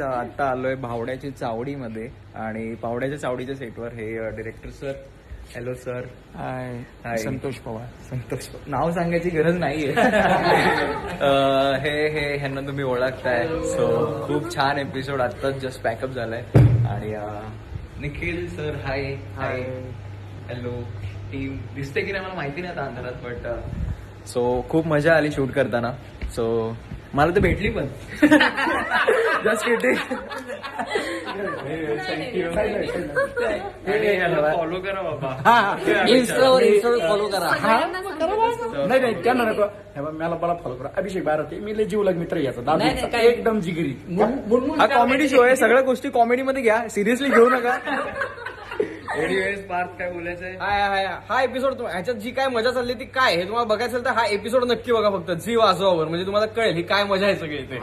आता आलोय भावड्याची चावडीमध्ये आणि भावड्याच्या चावडीच्या सेटवर हे director sir. Hello sir. Hi. Santosh Pawar. Santosh नाव सांगायची गरज नाहीये. हे ह्यांना तुम्ही ओळखताय. सो खूप छान एपिसोड आत्ताच जस्ट पॅकअप झालाय. आणि Nikhil sir hi. Hi. Hello team. दिसते की नाही मला माहिती नाही आता अंधारात, बट सो खूप मजा आली शूट करताना. सो मला तर भेटली पण. Just kiting. फॉलो करा बाबा. इंस्टावर फॉलो करा. नाही त्यांना नको. मला फॉलो करा. अभिषेक बारते मी लय जीवलग मित्र याचा दादा एकदम जिगरी. हा कॉमेडी शो आहे. सगळ्या गोष्टी कॉमेडी मध्ये घ्या, सिरियसली घेऊ नका. एनिवेज पार्थ काय बोलायचंय. हा एपिसोड ह्याच्यात जी काय मजा चालली ती काय हे तुम्हाला बघायचं असेल तर हा एपिसोड नक्की बघा. फक्त झी वाजवावर म्हणजे तुम्हाला कळेल ही काय मजा आहे सगळी ते.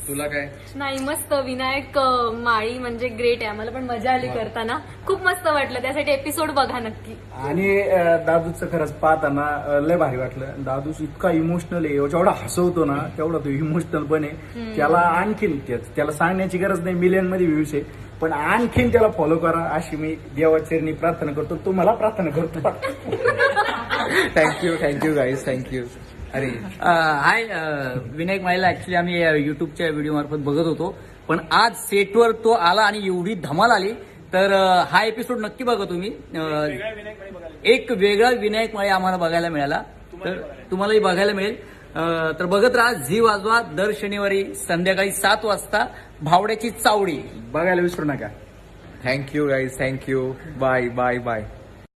तुला काय नाही मस्त. विनायक माळी म्हणजे ग्रेट आहे. आम्हाला पण मजा आली करताना. खूप मस्त वाटलं. त्यासाठी एपिसोड बघा नक्की. आणि दादूचं खरंच पाहताना लय भारी वाटलं. दादूच इतका इमोशनल आहे. जेवढा हसवतो ना तेवढा तो इमोशनल पण आहे. त्याला आणखीन त्याला सांगण्याची गरज नाही. मिलियन मध्ये व्ह्यूज आहे, पण आणखीन त्याला फॉलो करा अशी मी देवाचरणी प्रार्थना करतो. तुम्हाला प्रार्थना करतो. Thank you guys. थँक्यू. अरे हाय. विनायक माळीला ऍक्च्युली आम्ही युट्यूबच्या व्हिडिओ मार्फत बघत होतो, पण आज सेटवर तो आला आणि एवढी धमाल आली. तर हा एपिसोड नक्की बघा तुम्ही. एक वेगळा विनायक माळी आम्हाला बघायला मिळाला, तर तुम्हालाही बघायला मिळेल. तर बघत राहा झी वाजवा. दर शनिवारी संध्याकाळी 7 वाजता भावड्याची चावडी बघायला विसरू नका. Thank you guys. Thank you. Bye bye bye.